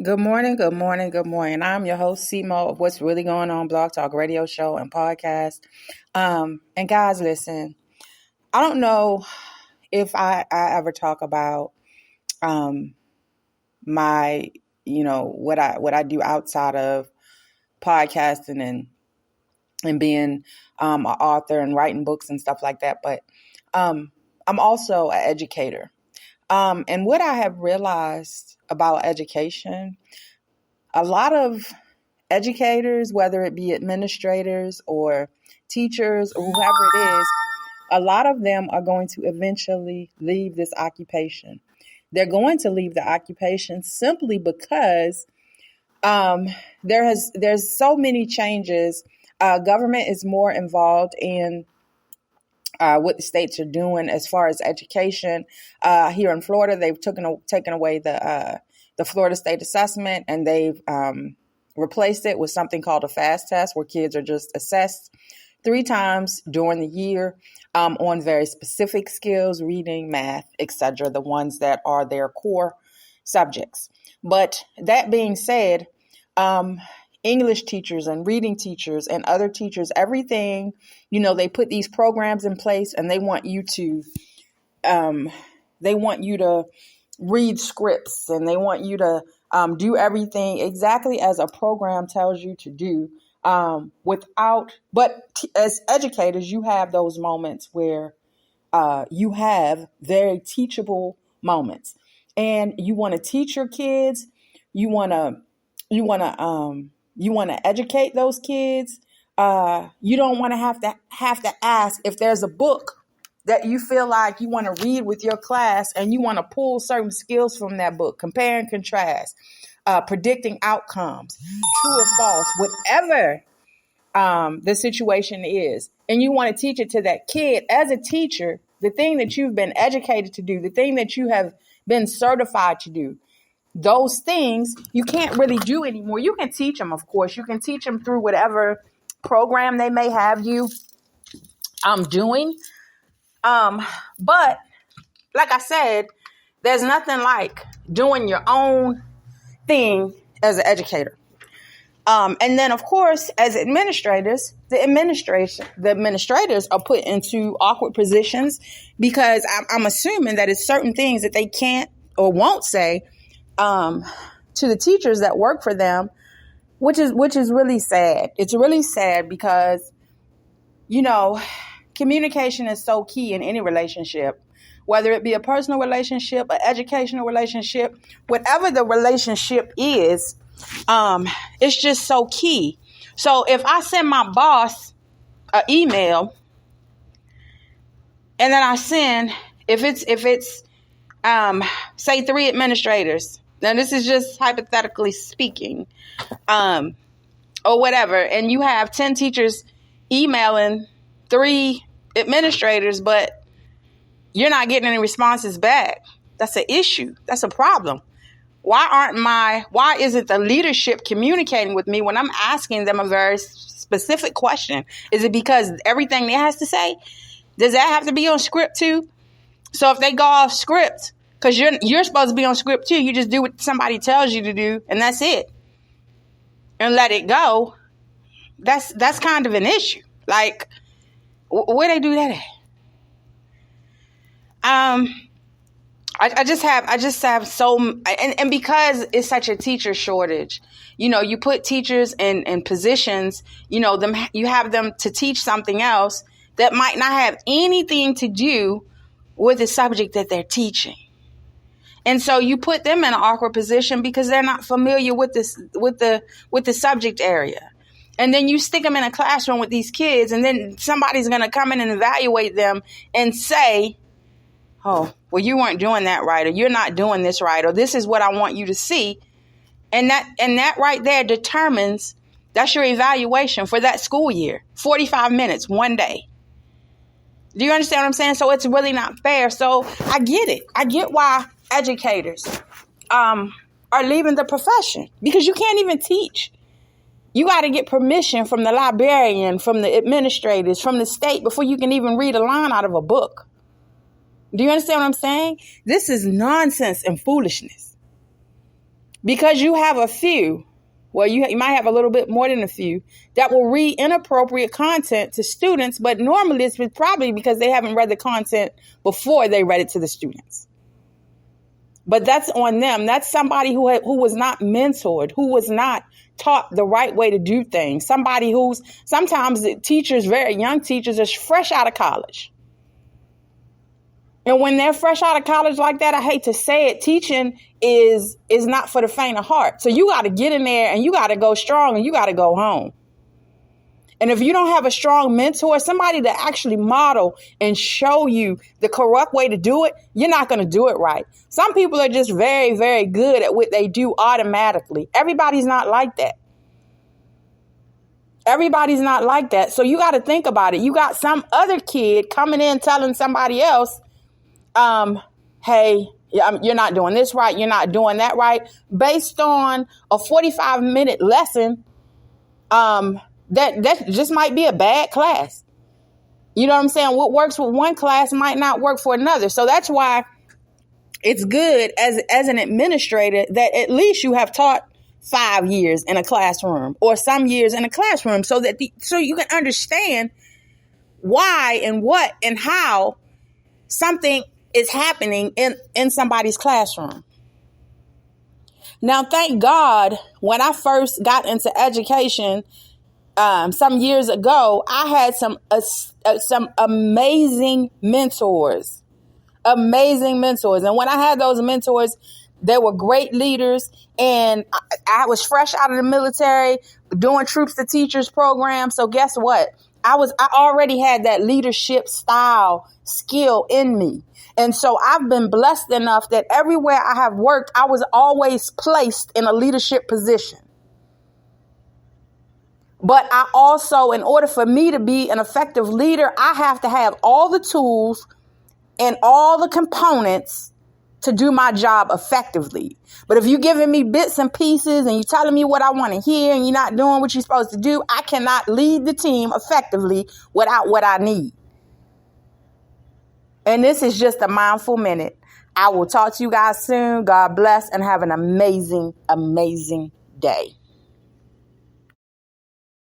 Good morning, good morning, good morning. I'm your host, Simo, of What's Really Going On Blog Talk Radio Show and Podcast. And guys, listen, I don't know if I ever talk about um, my, what I do outside of podcasting and being an author and writing books and stuff like that. But I'm also an educator. And what I have realized about education, a lot of educators, whether it be administrators or teachers or whoever it is, a lot of them are going to eventually leave this occupation. They're going to leave the occupation simply because um, there's so many changes. Government is more involved in what the states are doing as far as education. Here in Florida, they've taken away the Florida State Assessment, and they've replaced it with something called a FAST test, where kids are just assessed 3 times during the year on very specific skills, reading, math, etc., the ones that are their core subjects. But that being said, English teachers and reading teachers and other teachers, everything, they put these programs in place, and they want you to read scripts, and they want you to do everything exactly as a program tells you to do. As educators, you have those moments where you have very teachable moments, and you want to teach your kids. You want to educate those kids. You don't want to have to ask if there's a book that you feel like you want to read with your class, and you want to pull certain skills from that book, compare and contrast, predicting outcomes, true or false, whatever the situation is. And you want to teach it to that kid. As a teacher, the thing that you've been educated to do, the thing that you have been certified to do, those things you can't really do anymore. You can teach them, of course. You can teach them through whatever program they may have you doing. But like I said, there's nothing like doing your own thing as an educator. And then, of course, as administrators, the administrators are put into awkward positions because I'm assuming that it's certain things that they can't or won't say to the teachers that work for them, which is really sad. It's really sad because, communication is so key in any relationship, whether it be a personal relationship, an educational relationship, whatever the relationship is, it's just so key. So if I send my boss an email, and then I send, if it's say 3 administrators, now this is just hypothetically speaking, or whatever, and you have 10 teachers emailing 3 administrators, but you're not getting any responses back. That's an issue. That's a problem. Why isn't the leadership communicating with me when I'm asking them a very specific question? Is it because everything they has to say, does that have to be on script too? So if they go off script, because you're supposed to be on script too, you just do what somebody tells you to do, and that's it, and let it go. That's kind of an issue. Like, where they do that at? I just have so, and because it's such a teacher shortage, you put teachers in positions, you have them to teach something else that might not have anything to do with the subject that they're teaching. And so you put them in an awkward position because they're not familiar with the subject area. And then you stick them in a classroom with these kids, and then somebody's going to come in and evaluate them and say, oh, well, you weren't doing that right, or you're not doing this right, or this is what I want you to see. And that right there determines, that's your evaluation for that school year, 45 minutes, one day. Do you understand what I'm saying? So it's really not fair. So I get it. I get why educators are leaving the profession, because you can't even teach. You got to get permission from the librarian, from the administrators, from the state before you can even read a line out of a book. Do you understand what I'm saying? This is nonsense and foolishness. because you have a few, well, you might have a little bit more than a few that will read inappropriate content to students, but normally it's probably because they haven't read the content before they read it to the students. But that's on them. That's somebody who was not mentored, who was not taught the right way to do things. Somebody who's sometimes teachers, very young teachers, are fresh out of college. And when they're fresh out of college like that, I hate to say it, teaching is not for the faint of heart. So you got to get in there and you got to go strong and you got to go home. And if you don't have a strong mentor, somebody to actually model and show you the correct way to do it, you're not going to do it right. Some people are just very, very good at what they do automatically. Everybody's not like that. Everybody's not like that. So you got to think about it. You got some other kid coming in telling somebody else, hey, you're not doing this right. You're not doing that right. Based on a 45-minute lesson, that just might be a bad class. You know what I'm saying? What works with one class might not work for another. So that's why it's good as an administrator that at least you have taught 5 years in a classroom or some years in a classroom so you can understand why and what and how something is happening in somebody's classroom. Now, thank God, when I first got into education some years ago, I had some amazing mentors. And when I had those mentors, they were great leaders. And I was fresh out of the military doing Troops to Teachers program. So guess what? I already had that leadership style skill in me. And so I've been blessed enough that everywhere I have worked, I was always placed in a leadership position. But I also, in order for me to be an effective leader, I have to have all the tools and all the components to do my job effectively. But if you're giving me bits and pieces and you're telling me what I want to hear and you're not doing what you're supposed to do, I cannot lead the team effectively without what I need. And this is just a mindful minute. I will talk to you guys soon. God bless and have an amazing, amazing day.